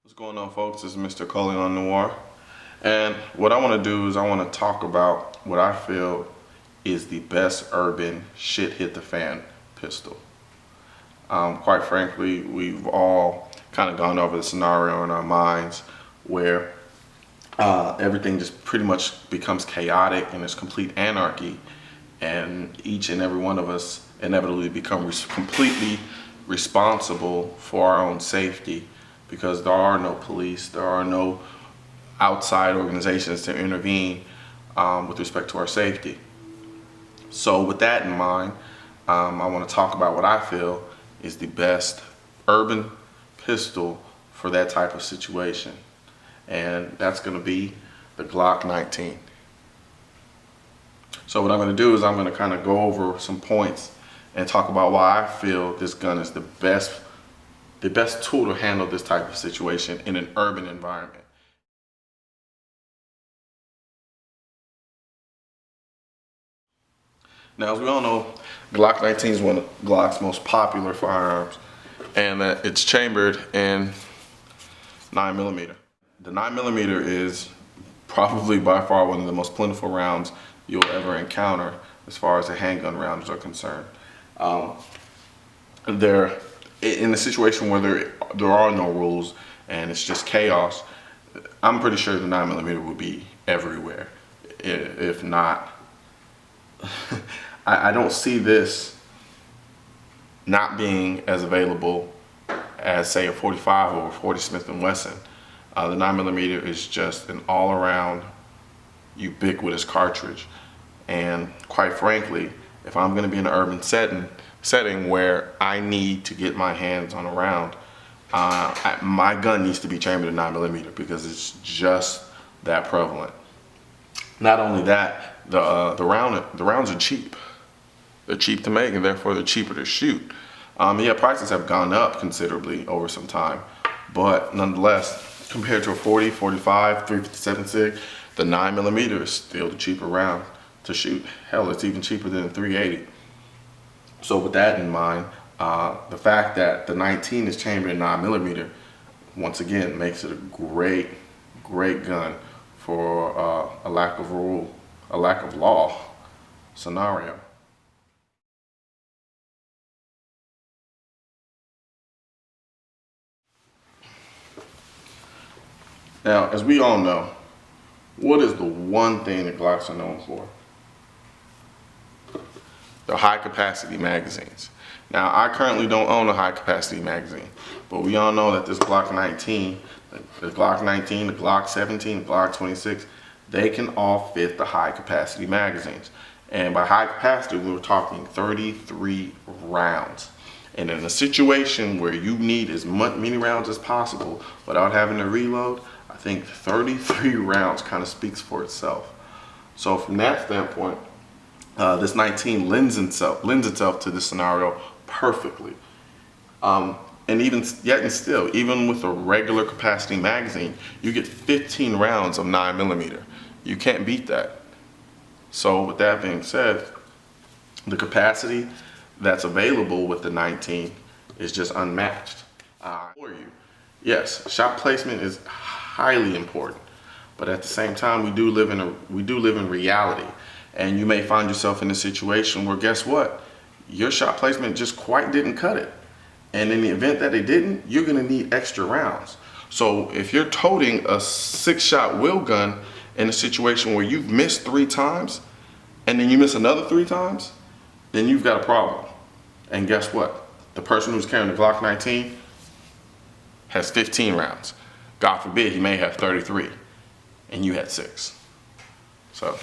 What's going on, folks? This is Mr. Colin Noir, and what I want to do is I want to talk about what I feel is the best urban shit hit the fan pistol. Quite frankly, we've all kind of gone over the scenario in our minds where everything just pretty much becomes chaotic and it's complete anarchy, and each and every one of us inevitably become completely responsible for our own safety, because there are no police, there are no outside organizations to intervene with respect to our safety. So with that in mind, I want to talk about what I feel is the best urban pistol for that type of situation. And that's going to be the Glock 19. So what I'm going to do is I'm going to kind of go over some points and talk about why I feel this gun is the best tool to handle this type of situation in an urban environment. Now, as we all know, Glock 19 is one of Glock's most popular firearms, and that it's chambered in 9mm. The 9mm is probably by far one of the most plentiful rounds you'll ever encounter as far as the handgun rounds are concerned. They're in a situation where there are no rules and it's just chaos. I'm pretty sure the 9mm will be everywhere. If not, I don't see this not being as available as, say, a 45 or a 40 Smith & Wesson. The 9mm is just an all-around ubiquitous cartridge. And quite frankly, if I'm going to be in an urban setting where I need to get my hands on a round, my gun needs to be chambered in 9mm because it's just that prevalent. Not only that, the rounds are cheap. They're cheap to make, and therefore they're cheaper to shoot. Yeah, prices have gone up considerably over some time, but nonetheless, compared to a 40, 45, 357 SIG, the 9mm is still the cheaper round to shoot. Hell, it's even cheaper than the 380. So with that in mind, the fact that the 19 is chambered in 9mm, once again, makes it a great gun for a lack of rule, a lack of law scenario. Now, as we all know, what is the one thing that Glocks are known for? The high capacity magazines. Now, I currently don't own a high capacity magazine, but we all know that this Glock 19, the Glock 19, the Glock 17, the Glock 26, they can all fit the high capacity magazines. And by high capacity, we were talking 33 rounds. And in a situation where you need as many rounds as possible without having to reload, I think 33 rounds kind of speaks for itself. So from that standpoint, this 19 lends itself to this scenario perfectly. And even with a regular capacity magazine, you get 15 rounds of 9mm. You can't beat that. So with that being said, the capacity that's available with the 19 is just unmatched. For you, yes, shot placement is highly important, but at the same time, we do live in reality. And you may find yourself in a situation where, guess what? Your shot placement just quite didn't cut it. And in the event that it didn't, you're gonna need extra rounds. So if you're toting a 6-shot wheel gun in a situation where you've missed 3 times, and then you miss another 3 times, then you've got a problem. And guess what? The person who's carrying the Glock 19 has 15 rounds. God forbid, he may have 33, and you had 6. So.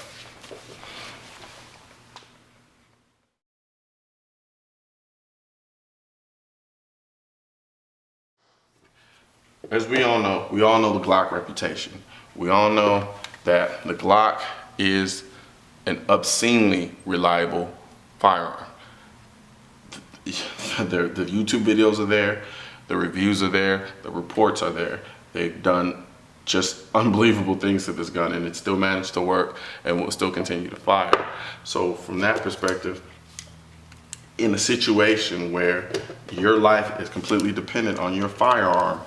As we all know the Glock reputation. We all know that the Glock is an obscenely reliable firearm. The YouTube videos are there, the reviews are there, the reports are there. They've done just unbelievable things to this gun, and it still managed to work and will still continue to fire. So from that perspective, in a situation where your life is completely dependent on your firearm,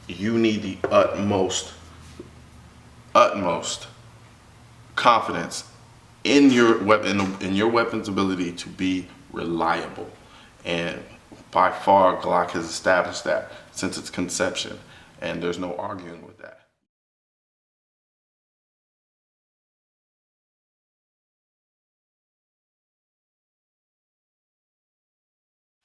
you need the utmost confidence in your weapon, in your weapon's ability to be reliable. And by far, Glock has established that since its conception, and there's no arguing with that.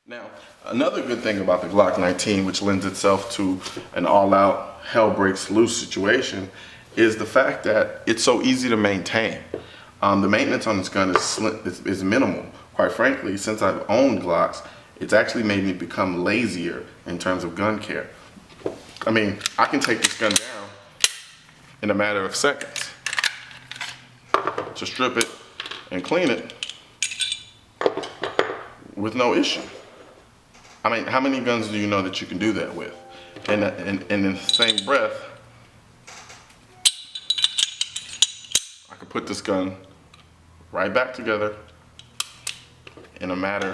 Now, another good thing about the Glock 19, which lends itself to an all-out hell breaks loose situation, is the fact that it's so easy to maintain. The maintenance on this gun is minimal. Quite frankly, since I've owned Glocks, it's actually made me become lazier in terms of gun care. I mean, I can take this gun down in a matter of seconds to strip it and clean it with no issue. I mean, how many guns do you know that you can do that with? And in the same breath, I could put this gun right back together in a matter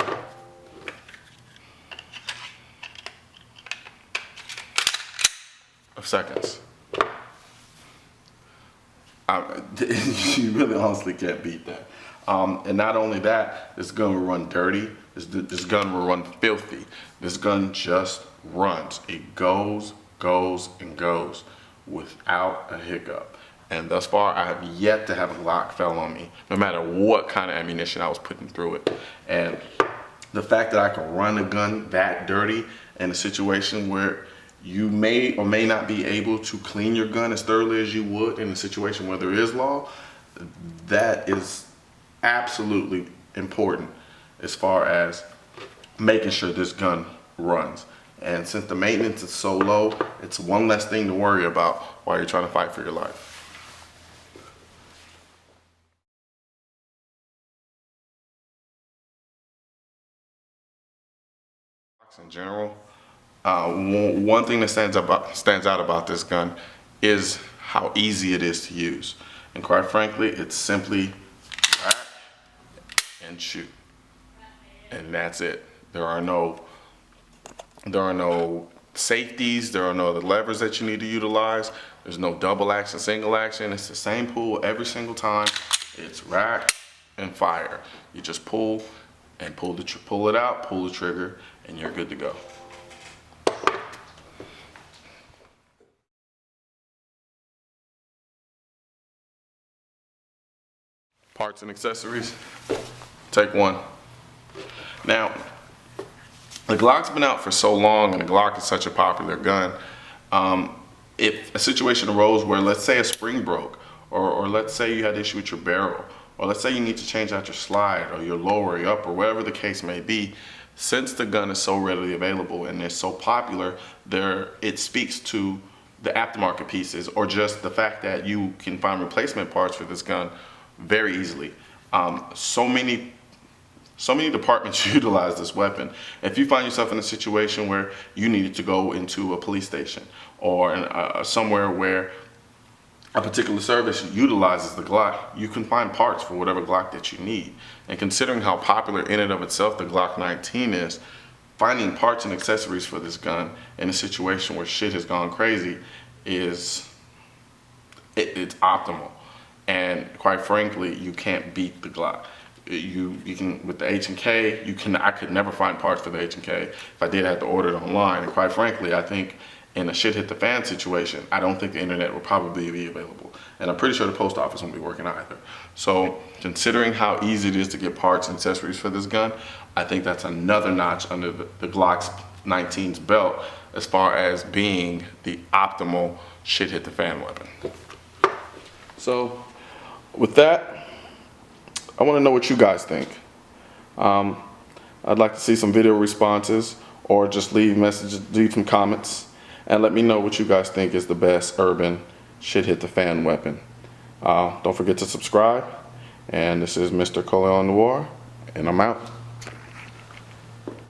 of seconds. You really honestly can't beat that. And not only that, this gun will run dirty. This gun will run filthy. This gun just runs. It goes, and goes without a hiccup. And thus far, I have yet to have a Glock fell on me, no matter what kind of ammunition I was putting through it. And the fact that I can run a gun that dirty in a situation where you may or may not be able to clean your gun as thoroughly as you would in a situation where there is law, that is absolutely important as far as making sure this gun runs. And since the maintenance is so low, it's one less thing to worry about while you're trying to fight for your life. In general, one thing that stands out about this gun is how easy it is to use. And quite frankly, it's simply rack and shoot. And that's it. There are no safeties, there are no other levers that you need to utilize. There's no double action, single action. It's the same pull every single time. It's rack and fire. You just pull and pull it out, pull the trigger, and you're good to go. Parts and accessories, take one. Now, the Glock's been out for so long and the Glock is such a popular gun. If a situation arose where, let's say, a spring broke, or let's say you had issue with your barrel, or let's say you need to change out your slide or your lower, your upper, whatever the case may be, since the gun is so readily available and it's so popular, it speaks to the aftermarket pieces, or just the fact that you can find replacement parts for this gun very easily. So many departments utilize this weapon. If you find yourself in a situation where you needed to go into a police station or somewhere where a particular service utilizes the Glock, you can find parts for whatever Glock that you need. And considering how popular in and of itself the Glock 19 is, finding parts and accessories for this gun in a situation where shit has gone crazy it's optimal. And quite frankly, you can't beat the Glock. You can, with the H&K, I could never find parts for the H&K. If I did, I had to order it online. And quite frankly, I think in a shit hit the fan situation, I don't think the internet will probably be available. And I'm pretty sure the post office won't be working either. So considering how easy it is to get parts and accessories for this gun, I think that's another notch under the Glock 19's belt as far as being the optimal shit hit the fan weapon. So with that, I want to know what you guys think. I'd like to see some video responses, or just leave some comments, and let me know what you guys think is the best urban shit hit the fan weapon. Don't forget to subscribe. And this is Mr. Coleon Noir, and I'm out.